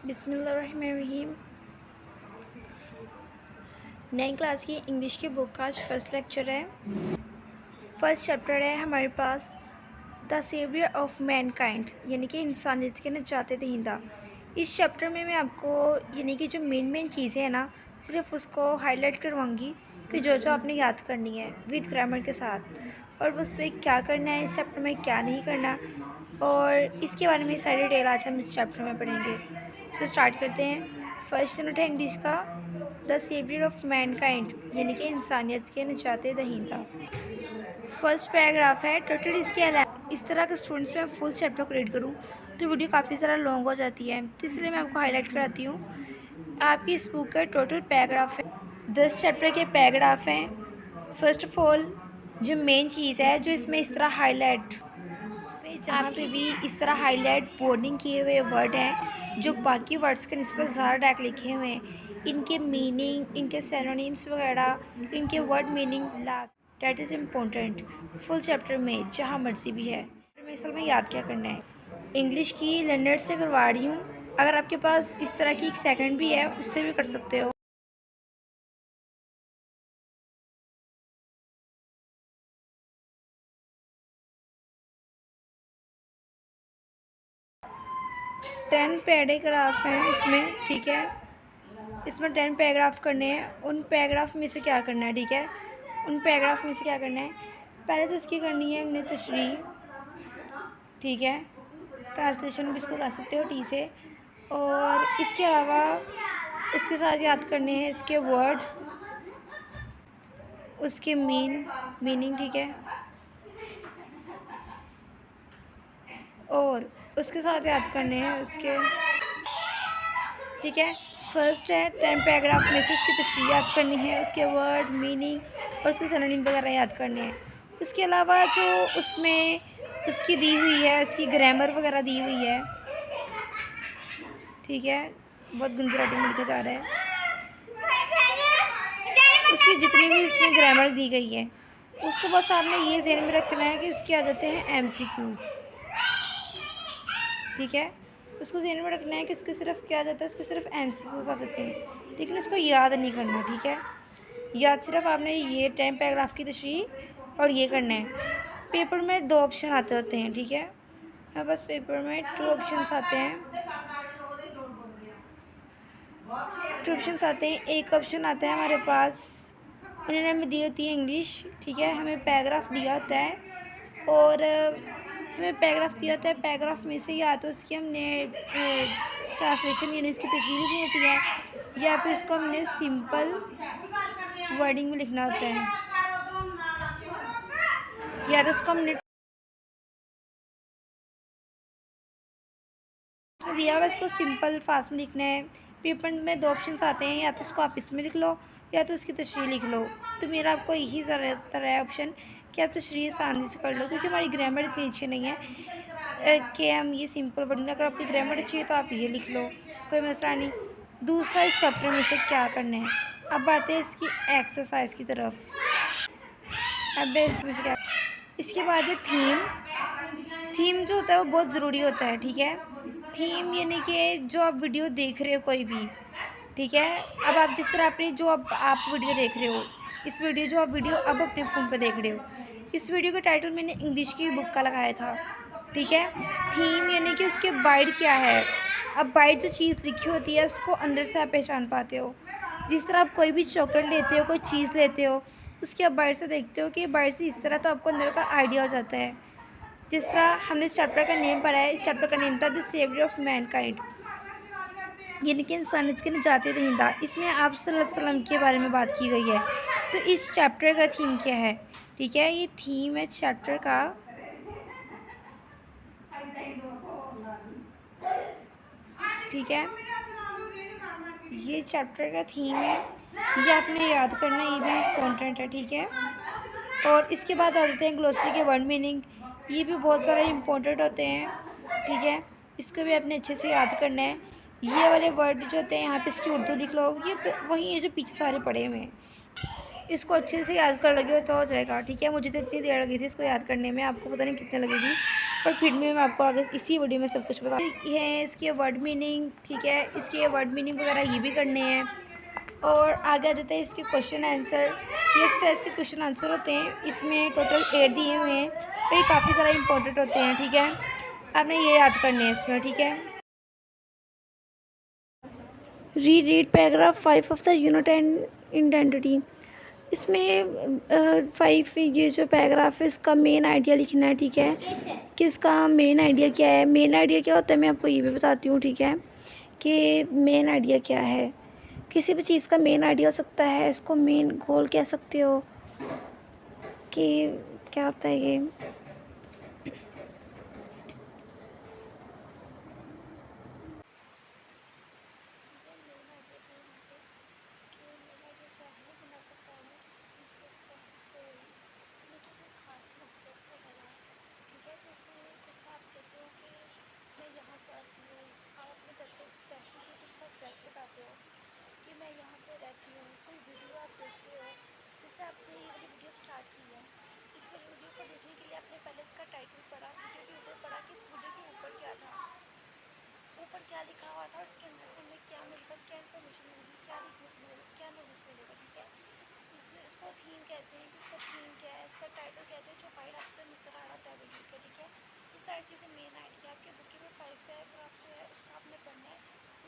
बिस्मिल्लाहिर्रहमानिर्रहीम। नई क्लास की इंग्लिश की बुक का आज फर्स्ट लेक्चर है। फर्स्ट चैप्टर है हमारे पास द सेवियर ऑफ मैनकाइंड, यानी कि इंसानियत के निजात दहिंदा। इस चैप्टर में मैं आपको यानी कि जो मेन चीज़ें हैं ना, सिर्फ उसको हाईलाइट करवाऊंगी कि जो आपने याद करनी है विद ग्रामर के साथ, और उस पर क्या करना है, इस चैप्टर में क्या नहीं करना, और इसके बारे में सारी डिटेल आज हम इस चैप्टर में पढ़ेंगे। तो स्टार्ट करते हैं। फर्स्ट यूनिट है इंग्लिश का द सेवियर ऑफ मैनकाइंड, यानी कि इंसानियत के निजात दहिंदा। फर्स्ट पैराग्राफ है टोटल। इसके अलावा इस तरह के स्टूडेंट्स में फुल चैप्टर को रीड करूँ तो वीडियो काफ़ी ज़्यादा लॉन्ग हो जाती है, तो इसलिए मैं आपको हाईलाइट कराती हूँ। आपकी इस बुक का टोटल पैराग्राफ है 10 चैप्टर के पैराग्राफ हैं। फर्स्ट ऑफ ऑल जो मेन चीज़ है, जो इसमें इस तरह हाईलाइट पे जहाँ पे भी इस तरह हाईलाइट बोर्डिंग किए हुए वर्ड हैं, जो बाकी वर्ड्स के निस्बत ज़्यादा डार्क लिखे हुए हैं, इनके मीनिंग, इनके सिनोनिम्स वगैरह, इनके word meaning last that is important full chapter में जहाँ मर्जी भी है। मैं असल में याद क्या करना है, इंग्लिश की लर्नर से करवा रही हूँ। अगर आपके पास इस तरह की एक सेकंड भी है उससे भी कर सकते हो। टेन पैराग्राफ हैं इसमें, ठीक है। इसमें 10 पैराग्राफ करने हैं। उन पैराग्राफ में से क्या करना है, ठीक है, उन पैराग्राफ में से क्या करना है, पहले तो इसकी करनी है हमने तशरीह, ठीक है, ट्रांसलेशन भी इसको कर सकते हो टी से। और इसके अलावा इसके साथ याद करने हैं इसके वर्ड, उसके मीनिंग, ठीक है, और उसके साथ याद करने हैं उसके, ठीक है। फर्स्ट है 10 पैराग्राफ में से उसकी तशरीह याद करनी है, उसके वर्ड मीनिंग और उसके सिनोनिम वगैरह याद करने हैं। उसके अलावा जो उसमें उसकी दी हुई है, उसकी ग्रामर वगैरह दी हुई है, ठीक है, बहुत गंदी राइटिंग में लिखा जा रहा है। उसकी जितनी भी इसमें ग्रामर दी गई है उसको बस आपने ये ज़हन में रखना है कि उसकी आ जाते हैं MCQs, ठीक है। उसको ज़हन में रखना है कि उसके सिर्फ क्या आ जाता है, उसके सिर्फ MCQs आ जाते हैं, लेकिन उसको याद नहीं करना, ठीक है। याद सिर्फ आपने ये 10 पैराग्राफ की तशरीह और ये करना है। पेपर में 2 ऑप्शन आते होते हैं, ठीक है, हमारे पास पेपर में 2 ऑप्शंस आते हैं। 2 ऑप्शंस आते हैं। एक ऑप्शन आता है हमारे पास, उन्होंने हमें दी होती है इंग्लिश, ठीक है, हमें पैराग्राफ दिया होता है, और हमें पैराग्राफ दिया होता है। पैराग्राफ में से या तो उसकी हमने ट्रांसलेशन यानी उसकी तशरीह लिखनी होती है, या फिर इसको हमने सिंपल वर्डिंग में लिखना होता है, या तो उसको हमने दिया हुआ इसको सिंपल फास्ट में लिखना है। पेपर में 2 ऑप्शंस आते हैं, या तो उसको आप इसमें लिख लो या तो उसकी तशरीह लिख लो। तो मेरा आपको यही ज़्यादातर है ऑप्शन कि आप तशरीह आसानी से कर लो, क्योंकि हमारी ग्रामर इतनी अच्छी नहीं है कि हम ये सिंपल वर्डिंग, अगर आपकी ग्रामर अच्छी है तो आप ये लिख लो, कोई मसला नहीं। दूसरा इस चैप्टर में से क्या करना है, अब आते हैं इसकी एक्सरसाइज की तरफ। अब इसमें से क्या, इसके बाद है थीम जो होता है वो बहुत ज़रूरी होता है, ठीक है। थीम यानी कि जो आप वीडियो देख रहे हो कोई भी, ठीक है, अब आप जिस तरह अपनी जो अब आप वीडियो देख रहे हो, इस वीडियो जो आप वीडियो अब अपने फ़ोन पे देख रहे हो, इस वीडियो का टाइटल मैंने इंग्लिश की बुक का लगाया था, ठीक है। थीम यानी कि उसके बाइट क्या है। अब बाइट जो चीज़ लिखी होती है उसको अंदर से आप पहचान पाते हो। जिस तरह आप कोई भी चॉकलेट लेते हो, कोई चीज़ लेते हो, उसके आप बाइट से देखते हो कि बाइट से इस तरह, तो आपको अंदर का आइडिया हो जाता है। जिस तरह हमने इस चैप्टर का नेम पढ़ा है, इस चैप्टर का नेम था द सेवियर ऑफ मैनकाइंड, यानी कि इंसानियत के निजात दहिंदा। इसमें आप सल्लल्लाहु अलैहि वसल्लम के बारे में बात की गई है। तो इस चैप्टर का थीम क्या है, ठीक है, ये थीम है चैप्टर का, ठीक है, ये चैप्टर का थीम है, ये आपने याद करना, ये भी इम्पोर्टेंट है, ठीक है। और इसके बाद आ जाते हैं ग्लोसरी के वर्ड मीनिंग, ये भी बहुत सारे इम्पोर्टेंट होते हैं, ठीक है, इसको भी आपने अच्छे से याद करना है। ये वाले वर्ड जो होते हैं यहाँ पे इसकी उर्दू लिख लो, ये वही है जो पीछे सारे पढ़े हुए हैं, इसको अच्छे से याद कर लोगे तो हो जाएगा, ठीक है। मुझे तो इतनी देर लगी थी इसको याद करने में, आपको पता नहीं कितने लगेगी। पर फिर भी मैं आपको आगे इसी वीडियो में सब कुछ बता ये है इसके वर्ड मीनिंग, ठीक है, इसके वर्ड मीनिंग वगैरह ये भी करने हैं। और आगे आ जाते हैं इसके क्वेश्चन आंसर। ये एक्सरसाइज के क्वेश्चन आंसर होते हैं, इसमें टोटल 8 दिए हुए हैं, तो ये काफ़ी ज़्यादा इंपॉर्टेंट होते हैं, ठीक है। आपने ये याद करने हैं इसमें, ठीक है। Read paragraph 5 of the unit and identity. इसमें 5 ये जो पैराग्राफ है इसका मेन आइडिया लिखना है, ठीक है, कि इसका मेन आइडिया क्या है। मेन आइडिया क्या होता है मैं आपको ये भी बताती हूँ, ठीक है, कि मेन आइडिया क्या है। किसी भी चीज़ का मेन आइडिया हो सकता है, इसको मेन गोल कह सकते हो, कि क्या होता है ये। कि मैं यहाँ पे रहती हूँ, कोई वीडियो आप देखते हो, जैसे आपने ये वाली वीडियो स्टार्ट की है, इस वाली वीडियो को देखने के लिए आपने पहले इसका टाइटल पढ़ा, वीडियो के ऊपर पढ़ा कि इस वीडियो के ऊपर क्या था, ऊपर क्या लिखा हुआ था और इसके अंदर से हमें क्या मिलेगा, क्या इन्फॉर्मेशन मिलेगी, क्या देखने को मिलेगा, क्या नॉलेज मिलेगा, ठीक है। इसको थीम कहते हैं कि इसका थीम क्या है, इसका टाइटल कहते हैं जो हाइड आपसे नजर आ रहा है वीडियो का, ठीक है। ये सारी चीज़ें मेन आइडिया आपके बुक में 5 पैराग्राफ जो है उसका आपने पढ़ना है,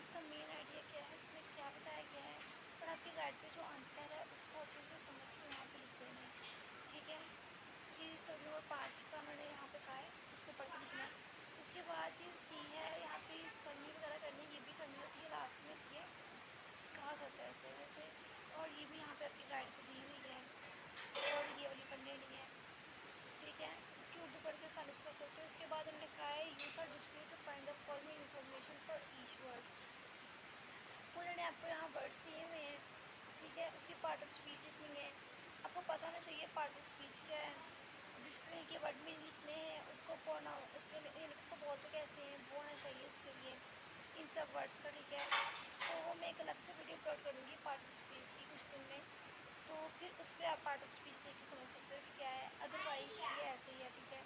उसका मेन आइडिया क्या है, उसमें क्या बताया गया है, और आपके गाइड पे जो आंसर है उसको अच्छे से समझ के यहाँ पे लिख देना है, ठीक है। कि सब नंबर 5 का मैंने यहाँ पे कहा है, उसको पढ़ के लिखना है। उसके बाद ये सी है, यहाँ पे स्पेलिंग वगैरह करनी, ये भी करनी होती है, लास्ट में ये कहा जाता है ऐसे वैसे। और ये भी यहाँ पे आपकी गाइड पे दी हुई है, और ये वाली पढ़ने नहीं है, ठीक है। इसकी उर्दू पढ़ के सालिस कर सकते हो। उसके बाद हमने कहा है use our dictionary to find the following information for each word. उन्होंने आपको यहाँ वर्ड्स दिए हुए हैं, ठीक है। उसकी पार्ट ऑफ स्पीच लिखनी है, आपको पता होना चाहिए पार्ट ऑफ स्पीच क्या है। डिक्शनरी के वर्ड में लिखने हैं, उसको पढ़ना, उसके लिए उसको बोलते कैसे हैं वो होना चाहिए उसके लिए, इन सब वर्ड्स का, ठीक है। तो वो मैं एक अलग से वीडियो अपलोड करूँगी पार्ट ऑफ स्पीच की कुछ दिन में, तो फिर उस पर आप पार्ट ऑफ स्पीच देख के समझ सकते हो कि क्या है। अदरवाइज ये ऐसे ही है, ठीक है।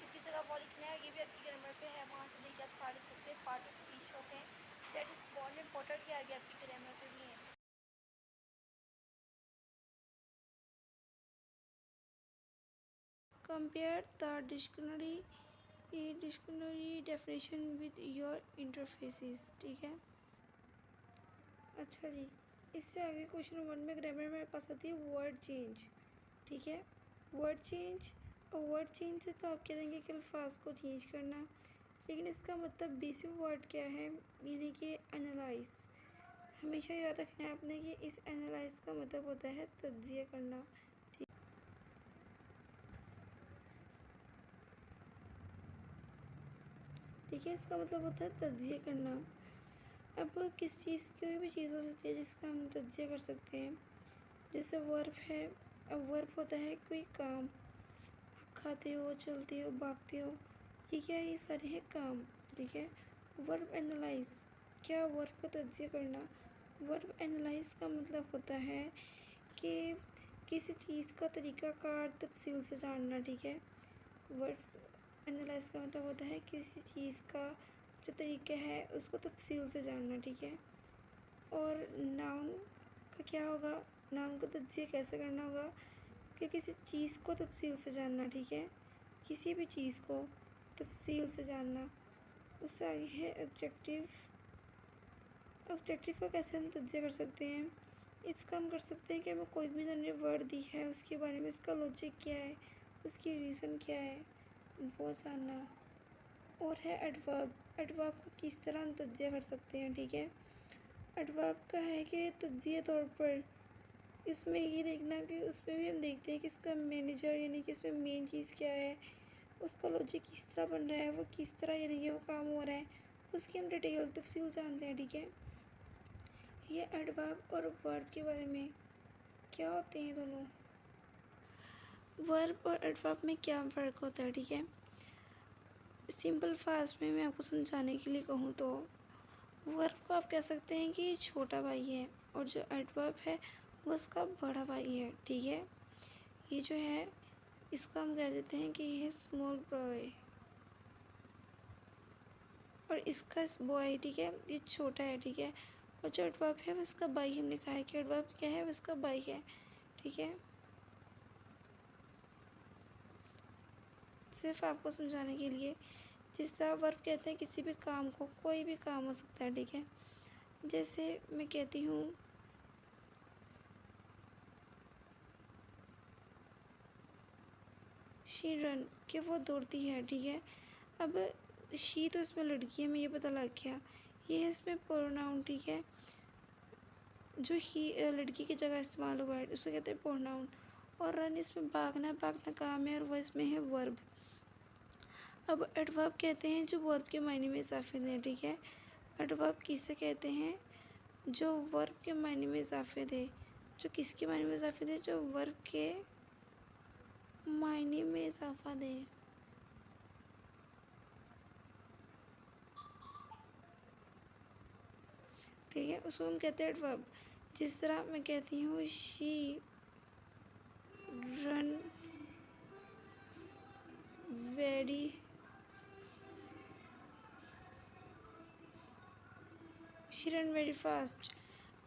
इसकी जगह वो लिखना है, ये भी आपकी ग्रामर पे है, वहाँ से देख के आप सारे लिख सकते हैं। पार्ट ऑफ स्पीच होते हैं, दैट इज़ बहुत इंपॉर्टेंट, कि आगे आपकी ग्रामर पे भी है। Compare the dictionary definition with your interfaces, ठीक है। अच्छा जी, इससे आगे क्वेश्चन 1 में ग्रामर में पास आती है वर्ड चेंज, ठीक है। वर्ड चेंज, और वर्ड चेंज से तो आप कह देंगे कि अल्फाज को चेंज करना, लेकिन इसका मतलब बेसिक वर्ड क्या है, ये देखिए एनालाइज। हमेशा याद रखना है आपने कि इस एनालाइज का मतलब होता है तज्जिया करना, ठीक है। इसका मतलब होता है तज्जिया करना। अब किस चीज़, कोई भी चीज़ हो सकती है जिसका हम तज्जिया कर सकते हैं, जैसे वर्ब है। अब वर्ब होता है कोई काम, आप खाते हो, चलते हो, भागते हो, ये क्या है, ये सारे हैं काम, ठीक है। वर्ब एनालाइज, क्या वर्ब का तज्जिया करना। वर्ब एनालाइज का मतलब होता है कि किसी चीज़ का तरीक़ाकार तफसील से जानना, ठीक है। वर्ड एनालाइज का मतलब होता है किसी चीज़ का जो तरीका है उसको तफसील से जानना, ठीक है। और नाउन का क्या होगा, नाउन को तज्जिया कैसे करना होगा, कि किसी चीज़ को तफसील से जानना, ठीक है, किसी भी चीज़ को तफसील से जानना। उससे आगे है ऑब्जेक्टिव। ऑब्जेक्टिव का कैसे हम तज्जिया कर सकते हैं, इसका हम कर सकते हैं कि हमें कोई भी नई वर्ड दी है उसके बारे में उसका लॉजिक क्या है, उसकी रीज़न क्या है, वो जानना। और है एडवर्ब। एडवर्ब को किस तरह हम तज्जिया कर सकते हैं, ठीक है। एडवर्ब का है कि तज्जिया तौर पर इसमें ये देखना कि उसमें भी हम देखते हैं कि इसका मैनेजर, यानी कि इसमें मेन चीज़ क्या है, उसका लॉजिक किस तरह बन रहा है, वो किस तरह यानी कि वो काम हो रहा है, उसकी हम डिटेल तफसील जानते हैं, ठीक है। ये एडवर्ब और वर्ब के बारे में क्या होते हैं दोनों, वर्ब और एडवर्ब में क्या फ़र्क होता है, ठीक है। सिंपल फास्ट में मैं आपको समझाने के लिए कहूँ तो वर्ब को आप कह सकते हैं कि छोटा भाई है, और जो एडवर्ब है वो उसका बड़ा भाई है, ठीक है। ये जो है इसको हम कह देते हैं कि ये स्मॉल बॉय, और इसका बॉय, ठीक है, ये छोटा है, ठीक है। और जो एडवर्ब है वो इसका भाई, हमने कहा है कि एडवर्ब क्या है, वो इसका भाई है, ठीक है। सिर्फ आपको समझाने के लिए, जिस तरह वर्ब कहते हैं किसी भी काम को, कोई भी काम हो सकता है, ठीक है। जैसे मैं कहती हूँ शी रन, कि वो दौड़ती है, ठीक है। अब शी तो इसमें लड़की है, मैं ये पता लग गया। ये है इसमें प्रोनाउन, ठीक है। जो ही लड़की की जगह इस्तेमाल हुआ है उसको कहते हैं प्रोनाउन। और रन इसमें भागना, भागना काम है और वह इसमें है वर्ब। अब एडवर्ब कहते हैं जो वर्ब के मायने में इजाफे दें, ठीक है। एडवर्ब किसे कहते हैं, जो वर्ब के मायने में इजाफे दे। जो किसके मायने में इजाफे दे, जो वर्ब के मायने में इजाफा दे, ठीक है, उसको हम कहते हैं एडवर्ब। जिस तरह मैं कहती हूँ she run very she run very fast.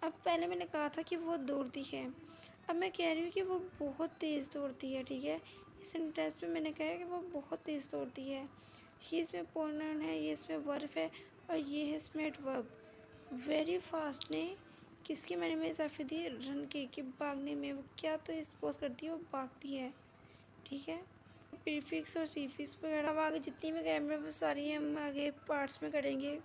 अब पहले मैंने कहा था कि वो दौड़ती है, अब मैं कह रही हूँ कि वो बहुत तेज़ दौड़ती है, ठीक है। इस सेंटेंस में मैंने कहा है कि वो बहुत तेज़ दौड़ती है। शी इसमें प्रोनाउन है, ये इसमें वर्ब है और ये है इसमें एडवर्ब। वेरी फास्ट ने किसके मायने में इजाफे दी, रन के, कि भागने में। वो क्या तो एक्सपोज करती है, वो भागती है, ठीक है। प्रीफिक्स और सीफिक्स वगैरह अब आगे जितनी भी ग्रामर वो सारी हम आगे पार्ट्स में करेंगे।